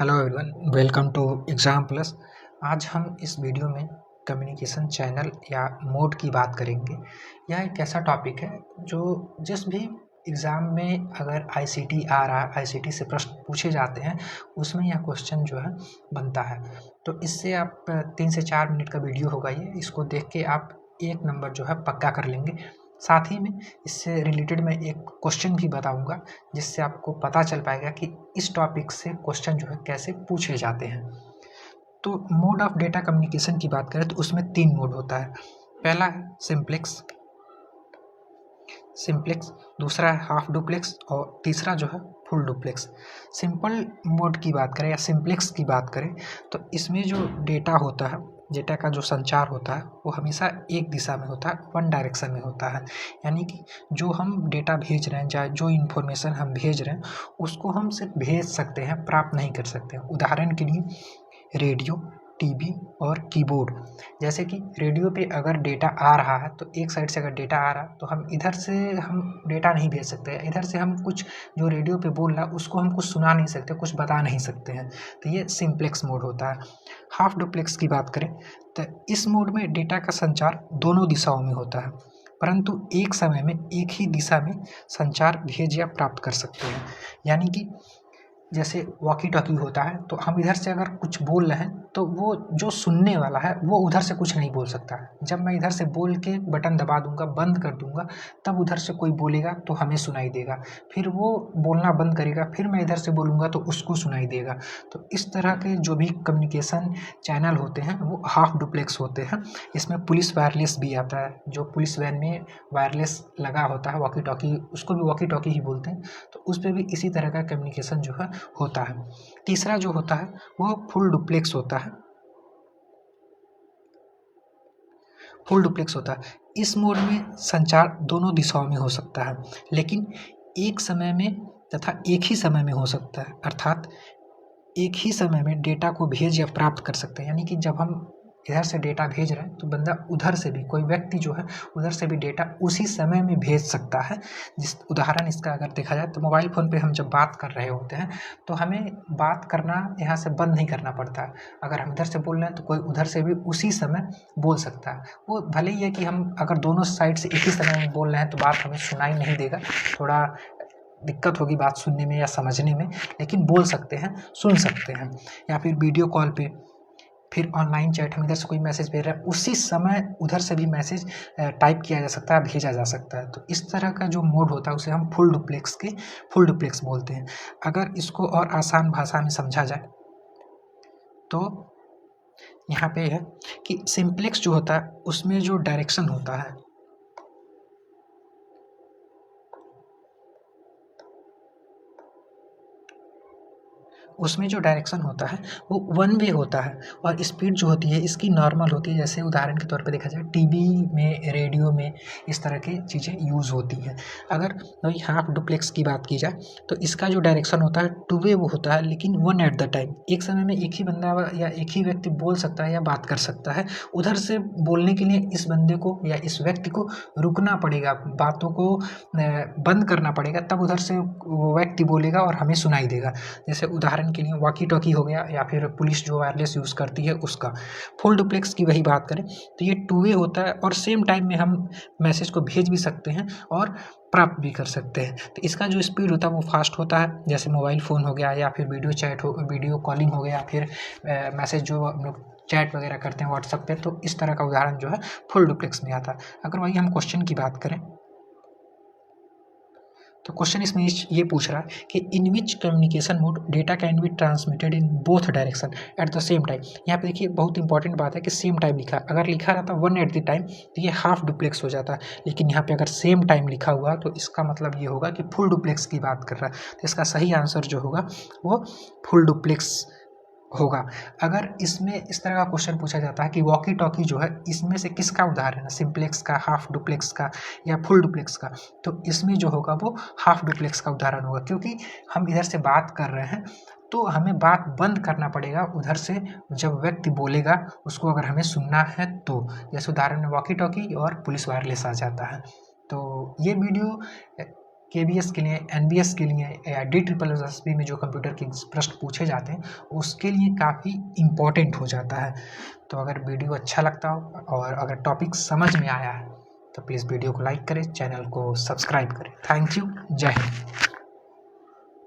Hello everyone, welcome to exam plus. आज हम इस वीडियो में कम्युनिकेशन चैनल या मोड की बात करेंगे। यह एक ऐसा टॉपिक है जो जिस भी एग्ज़ाम में अगर आईसीटी आ रहा है, आईसीटी से प्रश्न पूछे जाते हैं, उसमें यह क्वेश्चन जो है बनता है। तो इससे आप 3 से 4 मिनट का वीडियो होगा ये, इसको देख के आप 1 नंबर जो है पक्का कर लेंगे। साथ ही में इससे रिलेटेड मैं एक क्वेश्चन भी बताऊंगा, जिससे आपको पता चल पाएगा कि इस टॉपिक से क्वेश्चन जो है कैसे पूछे जाते हैं। तो मोड ऑफ डेटा कम्युनिकेशन की बात करें तो उसमें 3 मोड होता है। पहला है सिंप्लेक्स, दूसरा है हाफ डुप्लेक्स और तीसरा जो है फुल डुप्लेक्स। सिंपल मोड की बात करें या सिंप्लेक्स की बात करें तो इसमें जो डेटा होता है, डेटा का जो संचार होता है वो हमेशा एक दिशा में होता है, वन डायरेक्शन में होता है। यानी कि जो हम डेटा भेज रहे हैं, चाहे जो इन्फॉर्मेशन हम भेज रहे हैं, उसको हम सिर्फ भेज सकते हैं, प्राप्त नहीं कर सकते हैं। उदाहरण के लिए रेडियो, टीवी और कीबोर्ड। जैसे कि रेडियो पे अगर डेटा आ रहा है तो एक साइड से अगर डेटा आ रहा है तो हम इधर से हम डेटा नहीं भेज सकते, इधर से हम कुछ जो रेडियो पे बोल रहा है उसको हम कुछ सुना नहीं सकते, कुछ बता नहीं सकते हैं। तो ये सिंप्लेक्स मोड होता है। हाफ डुप्लेक्स की बात करें तो इस मोड में डेटा का संचार दोनों दिशाओं में होता है, परंतु एक समय में एक ही दिशा में संचार भेज या प्राप्त कर सकते हैं। यानी कि जैसे वॉकी टॉकी होता है तो हम इधर से अगर कुछ बोल रहे हैं तो वो जो सुनने वाला है वो उधर से कुछ नहीं बोल सकता। जब मैं इधर से बोल के बटन दबा दूंगा, बंद कर दूंगा, तब उधर से कोई बोलेगा तो हमें सुनाई देगा। फिर वो बोलना बंद करेगा, फिर मैं इधर से बोलूँगा तो उसको सुनाई देगा। तो इस तरह के जो भी कम्युनिकेशन चैनल होते हैं वो हाफ डुप्लेक्स होते हैं। इसमें पुलिस वायरलेस भी आता है, जो पुलिस वैन में वायरलेस लगा होता है, वॉकी टॉकी, उसको भी वॉकी टॉकी ही बोलते हैं। तो उस पर भी इसी तरह का कम्युनिकेशन जो है होता है। तीसरा जो होता है वो फुल डुप्लेक्स होता है। इस मोड में संचार दोनों दिशाओं में हो सकता है, लेकिन एक समय में तथा एक ही समय में हो सकता है। अर्थात एक ही समय में डेटा को भेज या प्राप्त कर सकते हैं। यानी कि जब हम इधर से डेटा भेज रहे हैं तो बंदा उधर से भी, कोई व्यक्ति जो है उधर से भी डेटा उसी समय में भेज सकता है। जिस उदाहरण इसका अगर देखा जाए तो मोबाइल फ़ोन पे हम जब बात कर रहे होते हैं तो हमें बात करना यहाँ से बंद नहीं करना पड़ता है। अगर हम इधर से बोल रहे हैं तो कोई उधर से भी उसी समय बोल सकता है। वो भले ही है कि हम अगर दोनों साइड से एक ही समय में बोल रहे हैं तो बात हमें सुनाई नहीं देगा, थोड़ा दिक्कत होगी बात सुनने में या समझने में, लेकिन बोल सकते हैं, सुन सकते हैं। या फिर वीडियो कॉल पे, फिर ऑनलाइन चैट, हम इधर से कोई मैसेज भेज रहे हैं उसी समय उधर से भी मैसेज टाइप किया जा सकता है, भेजा जा सकता है। तो इस तरह का जो मोड होता है उसे हम फुल डुप्लेक्स बोलते हैं। अगर इसको और आसान भाषा में समझा जाए तो यहाँ पे है कि सिंप्लेक्स जो होता है उसमें जो डायरेक्शन होता है, उसमें जो डायरेक्शन होता है वो वन वे होता है और स्पीड जो होती है इसकी नॉर्मल होती है। जैसे उदाहरण के तौर पे देखा जाए टीवी में, रेडियो में इस तरह की चीज़ें यूज़ होती हैं। अगर वही हाफ डुप्लेक्स की बात की जाए तो इसका जो डायरेक्शन होता है टू वे वो होता है, लेकिन वन एट द टाइम। एक समय में एक ही बंदा या एक ही व्यक्ति बोल सकता है या बात कर सकता है। उधर से बोलने के लिए इस बंदे को या इस व्यक्ति को रुकना पड़ेगा, बातों को बंद करना पड़ेगा, तब उधर से वो व्यक्ति बोलेगा और हमें सुनाई देगा। जैसे उदाहरण के लिए वॉकी टॉकी हो गया या फिर पुलिस जो वायरलेस यूज़ करती है उसका। फुल डुप्लेक्स की वही बात करें तो ये टू वे होता है और सेम टाइम में हम मैसेज को भेज भी सकते हैं और प्राप्त भी कर सकते हैं। तो इसका जो स्पीड होता है वो फास्ट होता है। जैसे मोबाइल फ़ोन हो गया या फिर वीडियो चैट हो, वीडियो कॉलिंग हो गया, फिर मैसेज जो हम लोग चैट वगैरह करते हैं व्हाट्सएप पे, तो इस तरह का उदाहरण जो है फुल डुप्लेक्स में आता है। अगर वही हम क्वेश्चन की बात करें तो क्वेश्चन इसमें ये पूछ रहा है कि in which communication mode data can be transmitted in both direction at the same time. यहाँ पे देखिए बहुत इंपॉर्टेंट बात है कि सेम टाइम लिखा, अगर लिखा रहता वन एट द टाइम तो ये हाफ डुप्लेक्स हो जाता, लेकिन यहाँ पे अगर सेम टाइम लिखा हुआ तो इसका मतलब ये होगा कि फुल डुप्लेक्स की बात कर रहा है। तो इसका सही आंसर जो होगा वो फुल डुप्लेक्स होगा। अगर इसमें इस तरह का क्वेश्चन पूछा जाता है कि वॉकी टॉकी जो है इसमें से किसका उदाहरण है, सिंप्लेक्स का, हाफ डुप्लेक्स का या फुल डुप्लेक्स का, तो इसमें जो होगा वो हाफ डुप्लेक्स का उदाहरण होगा। क्योंकि हम इधर से बात कर रहे हैं तो हमें बात बंद करना पड़ेगा उधर से, जब व्यक्ति बोलेगा उसको अगर हमें सुनना है तो। जैसे उदाहरण में वॉकी टॉकी और पुलिस वायरलेस आ जाता है। तो ये वीडियो KBS के लिए, NBS के लिए या DSSS में जो कंप्यूटर के प्रश्न पूछे जाते हैं उसके लिए काफ़ी इम्पोर्टेंट हो जाता है। तो अगर वीडियो अच्छा लगता हो और अगर टॉपिक समझ में आया है तो प्लीज़ वीडियो को लाइक करें, चैनल को सब्सक्राइब करें। Thank you. जय हिंद।